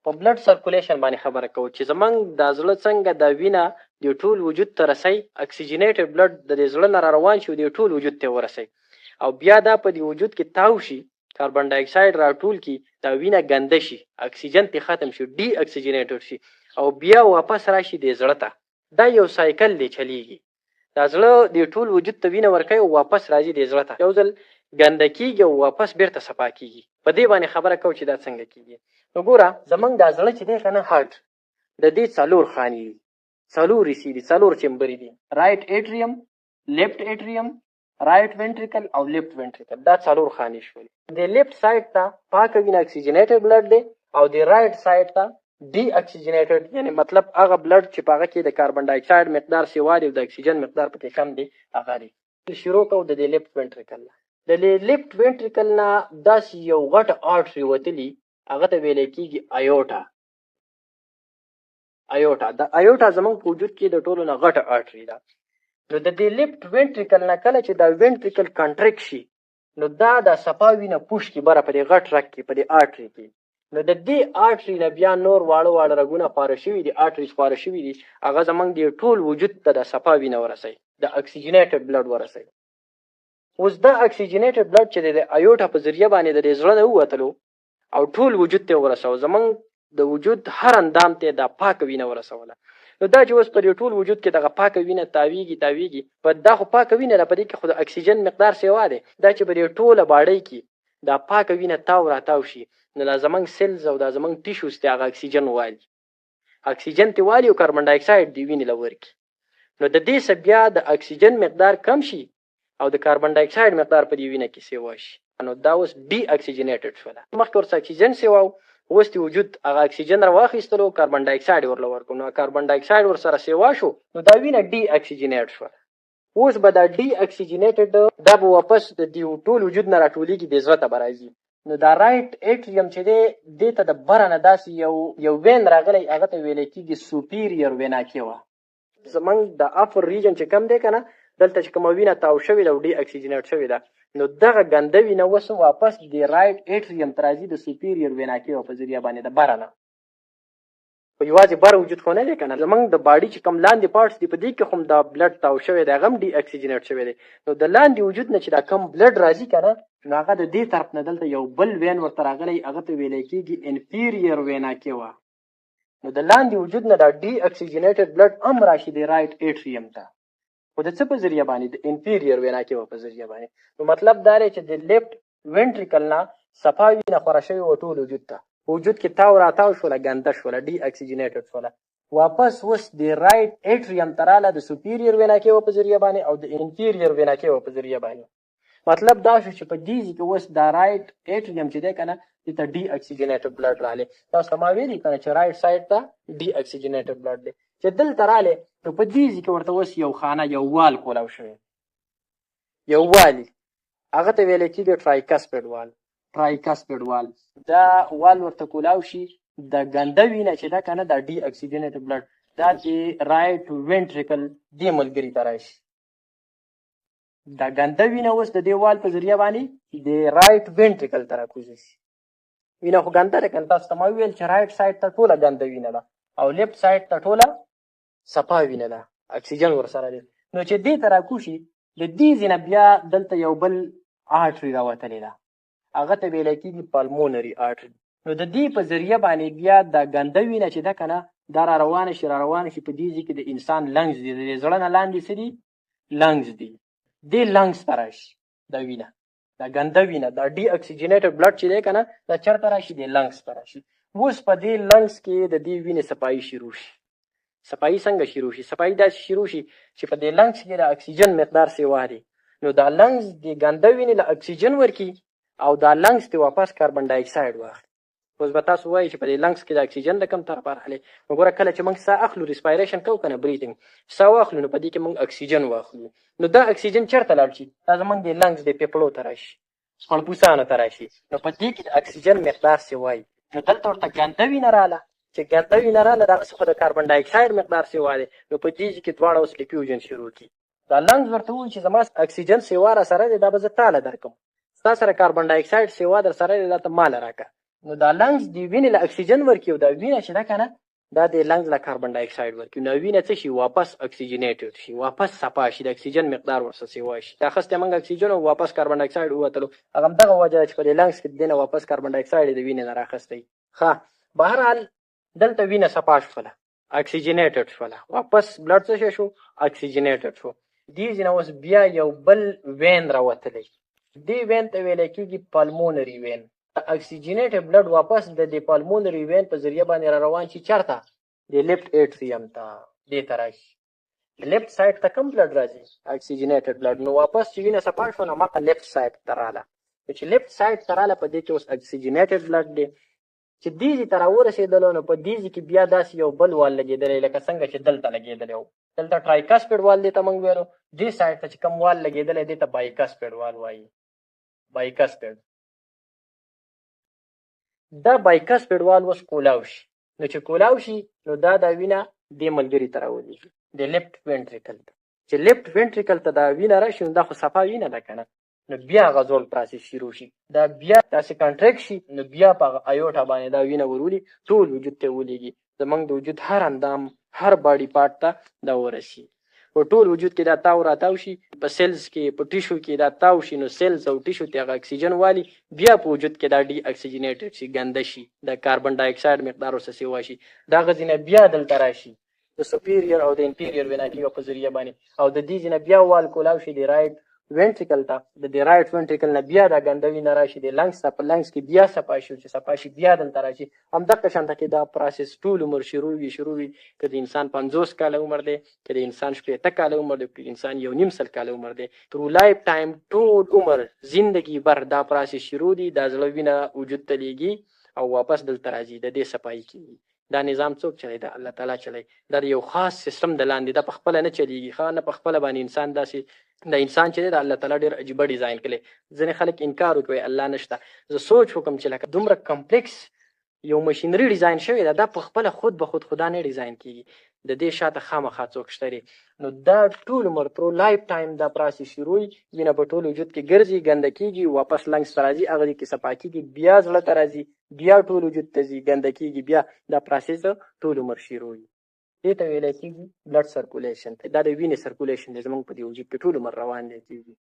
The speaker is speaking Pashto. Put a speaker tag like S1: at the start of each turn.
S1: په بلډ سرکولیشن باندې خبره کوو چې زمونږ د زړه څنګه د وینه د ټول وجود ته رسي، اکسیجنیټډ بلډ د دې زړه نه روان شي او د ټول وجود ته ورسي، او بیا دا په دې وجود کې تاو شي، کاربن ډای اکساید راټول کی، دا وینه ګنده شي، اکسیجن ته ختم شي، ډي اکسیجنیټډ شي، او بیا واپس راشي د زړه ته. دا یو سایکل دی چلیږي. دا زړه د ټول وجود ته وینه ورکوي او واپس راځي د زړه ته، یو ځل ګنده کېږي او واپس بیرته صفا کېږي. په دې باندې خبره کوو چې دا څنګه کېږي. نو ګوره زمونږ دا زړه چې دی که نه هارټ، د دې څلور خانې دي، څلور حصې دي، څلور چمبرې دي، رایټ ایټریم، لیفټ ایټریم، رایټ وینټریکل او لیفټ وینټریکل. دا څلور خانې شولې. د لیفټ سایډ ته پاکه وینه اکسیجنیټډ بلډ دی، او د رایټ سایډ ته ډي اکسیجنیټډ، یعنی مطلب هغه بلډ چې په هغه کې د کاربن ډای اکساید مقدار سیوا دی او د اکسیجن مقدار پکې کم دی، هغه دی. شروع کوو د دې لیفټ وینټریکل نه. د لیفټ وینټریکل نه داسې یو غټ آرټري وتلي، هغه ته ویلی کېږي ایوټا. ایوټا، د ایوټا زمونږ په وجود کې د ټولو نه غټه آرټري ده. نو د دې لیفټ وینټریکل نه کله چې دا وینټریکل کنټریکټ شي، نو دا د صفا وینه پوش کې بره په دې غټ رګ کې، په دې آرټري کې، نو د دې آرټري نه بیا نور واړه واړه رګونه خپاره شوي دي، آرټریز خپاره شوي دي، هغه زمونږ د ټول وجود ته د صفا وینه ورسوي، د اکسیجنیټډ بلډ ورسوي. اوس دا اکسیجنیټډ بلډ چې د ایوټا په ذریعه باندې د زړه نه ووتلو او ټول وجود ته ورسوه، زمونږ د وجود هر اندام ته دا پاکه وینه ورسوله. نو دا چې اوس په دې ټول وجود کې دغه پاکه وینه تاویږي، په دا خو پاکه وینه ده، په دې کې خو د اکسیجن مقدار سیوا دی. دا چې په دې ټوله باډۍ کې دا پاکه وینه تاو راتاو شي، نو دا زمونږ سیلز او دا زمونږ ټیشوز ته هغه اکسیجن والي، اکسیجن ته والي او کاربن ډای اکساید د وینې له ورکي. نو د دې څه بیا د اکسیجن مقدار کم شي او د کاربن ډای اکساید مقدار په دې وینه کې سیوا شي، نو دا اوس ډي اکسیجنیټډ شوله. مخکې ورڅخه اکسیجن سیوا و، اوس د وجود هغه اکسیجن راواخیستلو، کاربن ډای اکساید ورله ورکړو، نو کاربن ډای اکساید ورسره سیوا شو، نو دا وینه ډي اکسیجنیټ شوه. اوس به دا ډي اکسیجنیټډ دا به واپس د دې ټول وجود نه راټولېږي، د زړه ته به راځي. نو دا رایټ ایټریم چې دی، دې ته د بره نه داسې یو وین راغلی، هغه ته ویلی کېږي سوپیریر وینا کیوه. زمونږ د اپر ریجن چې کم دی که نه، دلته چې کومه وینه تاو شوې ده او ډي اکسیجنیټ شوې ده، نو دغه ګنده وینه اوس واپس د رایټ ایټریم ته راځي، د سوپیریر وینا کیوه په ذریعه باندې د بره نه. خو یوازې بره وجود خو نه دی که نه، زمونږ د باډي چې کوم لاندې پارټس دي، په دې کې خو هم دا بلډ تاو شوی دی، هغه هم ډي اکسیجنیټ شوی دی. نو د لاندې وجود نه چې دا کم بلډ راځي که نه، نو هغه د دې طرف نه دلته یو بل وین ورته راغلی، هغه ته ویلی کېږي انفیریر وینا کیوه. نو د لاندې وجود نه دا ډي اکسیجنیټډ بلډ هم راشي د رایټ ایټریم ته، خو د څه په ذریعه باندې؟ د انفیریر وینا کیوه په ذریعه باندې. نو مطلب دا دی چې د لیفټ وینټریکل نه صفا وینه خوره شوې وه ټول وجود ته، وجود کې تاو راتاو شوله، ګنده شوله، ډي اکسیجنیټډ شوله، واپس اوس د رایټ ایټریم ته راله د سوپیریر وینا کیوه په ذریعه باندې او د انفیریر وینا کیوه په ذریعه باندې. مطلب دا شو چې په دې ځای کې اوس دا رایټ ایټریم چې دی که نه، دې ته ډي اکسیجنیټډ بلډ رالی. تاسو ته ما ویلي که نه چې رایټ سایډ ته ډي اکسیجنیټډ بلډ دی، چې دلته رالی، نو په دې ځای کې ورته اوس یو خانه، یو وال کولاو شوی، یو والي، هغه ته ویلی کېږي ټرایکسپیډ وال. ټرایکسپیډ وال، دا وال ورته کولاو شي، د ګنده وینه چې ده که نه، دا ډي اکسیجنیټډ بلډ دا د رایټ وینټریکل دې ملګري ته راشي. دا ګنده وینه اوس د دې وال په ذریعه باندې د رایټ وینټریکل ته راکوزه شي. وینه خو ګنده ده که نه، تاسو ته ما وویل چې رایټ سایډ ته ټوله ګنده وینه ده او لیفټ سایډ ته ټوله صفا وینه ده، اکسیجن ورسره دی. نو چې دې ته راکوشي، د دې ځای نه بیا دلته یو بل آرټري راوتلې ده، هغه ته ویلی کېږي پالمونري آرټري. نو د دې په ذریعه باندې بیا دا ګنده وینه چې ده که نه، دا را روانه شي په دې ځای کې د انسان لنګز دي، د زړه نه لاندې څه دي؟ لنګز دي. دې لنګز ته راشي دا وینه، دا ګنده وینه، دا ډي اکسیجنیټډ بلډ چې دی که نه، دا چېرته راشي؟ د لنګز ته راشي. اوس په دې لنګز کې د دې وینې صفایي شروع شي. صفایي څنګه شروع شي؟ صفایي داسې شروع شي چې په دې لنګز کې د اکسیجن مقدار سیوا دی، نو دا لنګز د ګنده وینې له اکسیجن ورکي او دا لنګز ته واپس کاربن ډای اکساید واخلي. اوس به تاسو وایي چې په دې لنګز کې د اکسیجن د کم طرفه راغلی. نو ګوره کله چې موږ ساه اخلو، ریسپایریشن کوو که نه، بریدنګ، ساه واخلو، نو په دې کې موږ اکسیجن واخلو. نو دا اکسیجن چېرته لاړ شي؟ دا زموږ د لنګز د پیپړو ته راشي، خړپوسانو ته راشي. نو په دې کې د اکسیجن مقدار سیوا وي. نو دلته ورته ګنده وینه راله، چې ګنده وینه راله، دغسې خو د کاربن ډای اکساید مقدار سیوا دی. نو په دې کې دواړه اوس ډیفیوژن شروع کړي. دا لنګز ورته ووایي چې زما اکسیجن سیوا را سره دی، دا به زه تاله درکړم، ستا سره کاربن ډای اکساید سیوا در سره دی، دا ته ماله راکړه. نو دا لنګز د وینې له اکسیجن ورکوي او دا وینه چې ده که نه دا د لنګز له کاربن ډای اکساید ورکوي. نو وینه څه شي واپس اکسیجنیټډ شي، واپس صفا شي، د اکسیجن مقدار ورسره سیوا شي. دا اخیستی موږ اکسیجن او واپس کاربن ډای اکساید ووتلو، هغه همدغه وجه ده چې په دې لنګز کې د دې نه واپس کاربن ډای اکساید د وینې نه رااخیستی. ښه بهرحال دلته وینه صفا شوله، اکسیجنیټډ شوله، واپس بلډ څه شی شو اکسیجنیټډ شو. دې ځای نه اوس بیا یو بل وین راوتلی، دې وین ته ویلی کېږي پالمونري وین. اکسیجنیټډ بلډ واپس د دې پالمونري وین په ذریعه باندې را روان شي چېرته د لیفټ ایټریم ته، دې ته راشي لیفټ سایډ ته کوم بلډ راځي اکسیجنیټډ بلډ. نو واپس چې وینه صفا شوه نو مخه لیفټ سایډ ته راله، چې لیفټ سایډ ته راله په دې کې اوس اکسیجنیټډ بلډ دی. چې دې ځای ته راورسېدلو نو په دې ځای کې بیا داسې یو بل وال لګېدلی لکه څنګه چې دلته لګېدلی و. دلته ټرایکسپیډ وال دې ته موږ ویلو، دې سایډ ته چې کوم وال لګېدلی دې ته بایکسپیډ وال وایي. بایکسپیډ دا بایکسپیډ وال اوس کولاو شي، نو چې کولاو شي نو دا وینه دې ملګري ته راولېږي د لیفټ وینټریکل ته. چې لیفټ وینټریکل ته دا وینه راشي نو دا خو صفا وینه ده که نه، نو بیا هغه زول پراسس شروع شي، دا بیا داسې کنټریکټ شي نو بیا په هغه ایوټا باندې دا وینه ورولي ټول وجود ته ولېږي. زموږ د وجود هر اندام هر باډي پارټ ته دا ورسي، په ټول وجود کې دا تاو راتاو شي، په سیلز کې په ټیشو کې دا تاو شي، نو سیلز او ټیشو ته هغه اکسیجن والي، بیا په وجود کې دا ډي اکسیجنیټډ شي، ګنده شي، د کاربن ډای اکساید مقدار ورسره سیوا شي. دغه ځای نه بیا دلته راشي د سپیریر او د انفیریر ویناټیو په ذریعه باندې، او د دې ځای نه بیا وال کولاو شي د رایټ وینټریکل ته، د دې رایټ وینټریکل نه بیا دا ګنده وینه راشي د لنګس ته، په لنګس کې بیا صفا شي، چې صفا شي بیا دلته راشي. همدغه شانته کې دا پروسس ټول عمر شروع وي، که د انسان 50 کاله عمر دی، که د انسان 80 کاله عمر دی، که د انسان 1.5 کاله عمر دی، تر لایف ټایم ټول عمر زندگی بر دا پروسس شروع دی، دا زړه وینه وجود ته لیږي او واپس دلته راځي، د دې صفایي کېږي. دا نظام څوک چلی؟ دا الله تعالی چلی. دا یو خاص سیستم د لاندې، دا په خپله نه چلیږي، نه په خپله باندې انسان داسې د انسان چې دی د الله تعالی ډېر عجیبه ډیزاین کړی. ځینې خلک انکار وکوي الله نشته. زه سوچ وکړم چې لکه دومره کمپلیکس یو مشینري ډیزاین شوی ده، دا په خپله خود به خود خدا نه ډیزاین کېږي، د دې شاته خامخا څوک شته دی. نو دا ټول عمر تر لایف ټایم دا پروسس شروع وي، وینه په ټول وجود کې ګرځي، ګنده کېږي، واپس لنګس ته راځي، هغه کې صفا کېږي، بیا زړه ته راځي، بیا ټول وجود ته ځي، ګنده کېږي، بیا دا پروسس ټول عمر شروع وي. دې ته ویلی کېږي بلډ سرکولیشن. دا د وینې سرکولیشن دی زموږ په دې وجود کې ټول عمر روان دی کېږي.